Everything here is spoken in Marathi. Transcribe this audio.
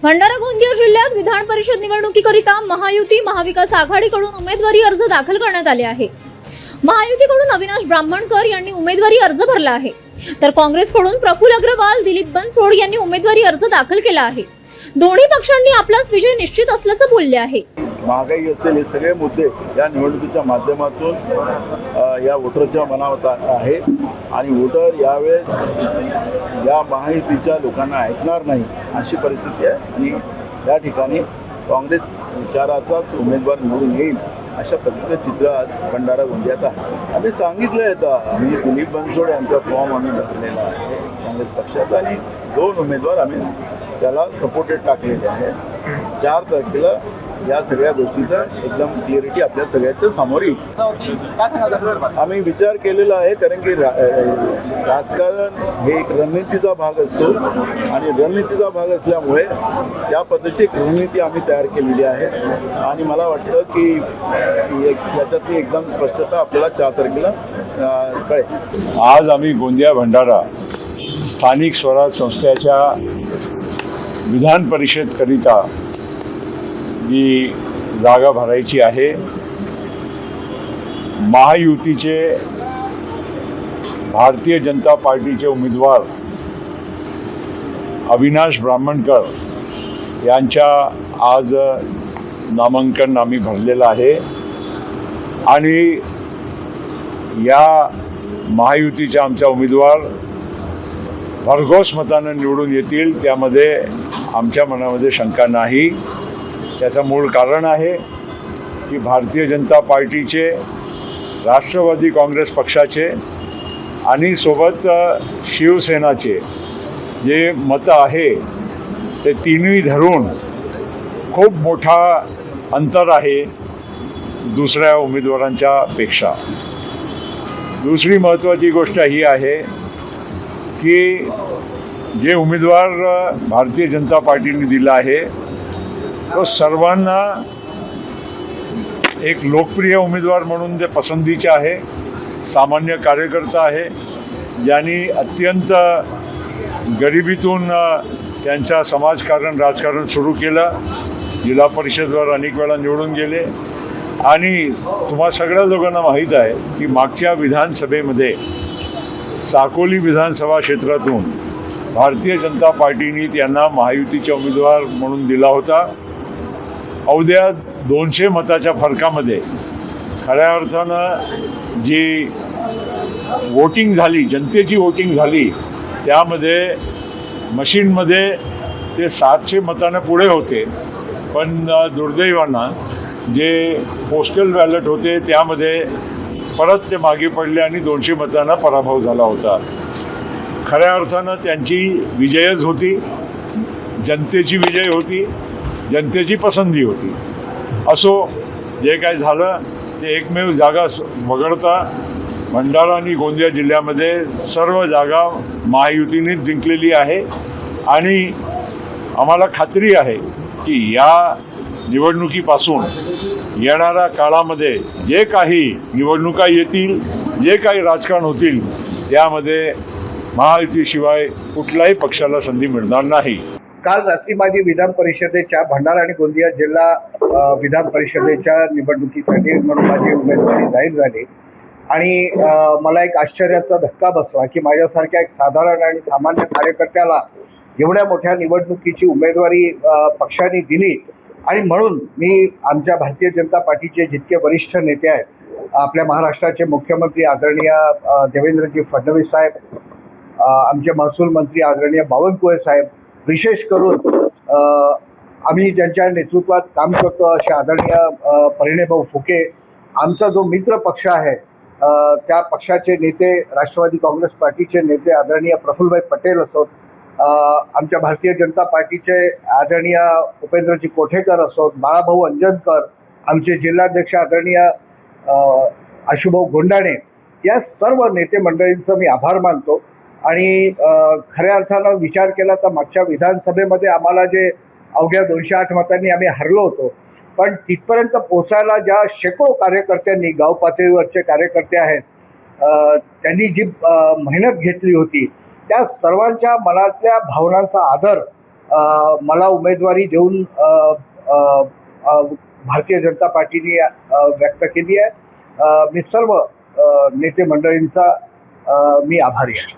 भंडारा गोंदिया जिल्ह्यात विधान परिषद निवडणुकीकरिता महायुती महाविकास आघाडीकडून उमेदवारी अर्ज दाखल करण्यात आले आहे। महायुतीकडून अविनाश ब्राह्मणकर यांनी उमेदवारी अर्ज भरला आहे, तर काँग्रेसकडून प्रफुल्ल अग्रवाल, दिलीप बनसोड यांनी उमेदवारी अर्ज दाखल केला आहे। दोन्ही पक्षांनी आपलाच विजय निश्चित असल्याचं बोलले आहे। महागाई असेल हे सगळे मुद्दे या निवडणुकीच्या माध्यमातून या वोटरच्या मनावर आहे आणि वोटर यावेळेस या महायुतीच्या लोकांना ऐकणार नाही अशी परिस्थिती आहे आणि या ठिकाणी काँग्रेस विचाराचाच उमेदवार निवडून येईल अशा पद्धतीचं चित्र आज भंडारा गोंदियात आहे। आम्ही सांगितलं आहे म्हणजे दिलीप बनसोड यांचा फॉर्म आम्ही भरलेला आहे काँग्रेस पक्षाचा आणि 2 उमेदवार आम्ही त्याला सपोर्टेड टाकलेले आहे। 4 तारखेला या सगळ्या गोष्टीचा एकदम क्लिअरिटी आपल्या सगळ्याच्या समोर येईल। आम्ही विचार केलेला आहे कारण की राजकारण हे एक रणनीतीचा भाग असतो आणि रणनीतीचा भाग असल्यामुळे त्या पद्धतीची एक रणनीती आम्ही तयार केलेली आहे आणि मला वाटतं की याच्यातली एकदम स्पष्टता आपल्याला 4 तारखेला कळेल। आज आम्ही गोंदिया भंडारा स्थानिक स्वराज संस्थेच्या विधान परिषदकरिता जी जागा भरायची आहे, महायुतीचे भारतीय जनता पार्टीचे उमेदवार अविनाश ब्राह्मणकर यांच्या आज नामांकन आम्ही भरलेलं आहे आणि या महायुतीच्या आमचा उमेदवार भरघोस मतानं निवडून येतील त्यामध्ये आमच्या मनामध्ये शंका नाही। त्याचं मूळ कारण आहे की भारतीय जनता पार्टीचे, राष्ट्रवादी काँग्रेस पक्षाचे आणि सोबत शिवसेनाचे जे मतं आहे ते तिन्ही धरून खूप मोठा अंतर आहे दुसऱ्या उमेदवारांच्या पेक्षा। दुसरी महत्त्वाची गोष्ट ही आहे की जे उमेदवार भारतीय जनता पार्टीने दिला आहे तो सर्वांना एक लोकप्रिय उमेदवार म्हणून ते पसंतीचे आहे, सामान्य कार्यकर्ता आहे, ज्यांनी अत्यंत गरिबीतून त्यांचा समाजकारण राजकारण सुरू केलं, जिल्हा परिषदवर अनेक वेळा निवडून गेले आणि तुम्हा सगळ्या लोकांना माहीत आहे की मागच्या विधानसभेमध्ये साकोली विधानसभा क्षेत्रातून भारतीय जनता पार्टीने त्यांना महायुतीचा उमेदवार म्हणून दिला होता। अवघ्या 200 मताच्या फरकामध्ये खऱ्या अर्थानं जी वोटिंग झाली, जनतेची वोटिंग झाली, त्यामध्ये मशीनमध्ये ते 700 मतानं पुढे होते, पण दुर्दैवानं जे पोस्टल बॅलेट होते त्यामध्ये परत ते मागे पडले आणि 200 मतांना पराभव झाला होता। खऱ्या अर्थानं त्यांची विजयच होती, जनतेची विजय होती, जनतेची पसंती होती। असो, जे काय झालं ते एकमेव जागा वगळता भंडारा आणि गोंदिया जिल्ह्यामध्ये सर्व जागा महायुतीनेच जिंकलेली आहे आणि आम्हाला खात्री आहे की या निवडणुकीपासून येणाऱ्या काळामध्ये जे काही निवडणुका येतील, जे काही राजकारण होतील, त्यामध्ये महायुतीशिवाय कुठल्याही पक्षाला संधी मिळणार नाही। काल रात्री माझी विधान परिषदेच्या भंडारा आणि गोंदिया जिल्हा विधान परिषदेच्या निवडणुकीसाठी म्हणून माझी उमेदवारी जाहीर झाली आणि मला एक आश्चर्याचा धक्का बसला की माझ्यासारख्या एक साधारण आणि सामान्य कार्यकर्त्याला एवढ्या मोठ्या निवडणुकीची उमेदवारी पक्षाने दिली आणि म्हणून मी आमच्या भारतीय जनता पार्टीचे जितके वरिष्ठ नेते आहेत, आपल्या महाराष्ट्राचे मुख्यमंत्री आदरणीय देवेंद्रजी फडणवीस साहेब, आमचे महसूल मंत्री आदरणीय बावनकुळे साहेब, विशेष करून आम्ही ज्यांच्या नेतृत्वात काम करतो असे आदरणीय परिणयभाऊ फुके, आमचा जो मित्र पक्ष आहे त्या पक्षाचे नेते, राष्ट्रवादी काँग्रेस पार्टीचे नेते आदरणीय प्रफुल्लभाई पटेल असोत, आमच्या भारतीय जनता पार्टीचे आदरणीय उपेंद्रजी कोठेकर असोत, बाळाभाऊ अंजनकर, आमचे जिल्हाध्यक्ष आदरणीय आशुभाऊ गोंडाणे, या सर्व नेते मंडळींचं मी आभार मानतो। आणि खऱ्या अर्थानं विचार केला तर मागच्या विधानसभेमध्ये आम्हाला जे अवघ्या 208 मतांनी आम्ही हरलो होतो, पण तिथपर्यंत पोचायला ज्या शेकडो कार्यकर्त्यांनी, गाव पातळीवरचे कार्यकर्ते आहेत, त्यांनी जी मेहनत घेतली होती, त्या सर्वांच्या मनातल्या भावनांचा आदर मला उमेदवारी देऊन भारतीय जनता पार्टीने व्यक्त केली आहे. मी सर्व नेते मंडळींचा मी आभारी आहे.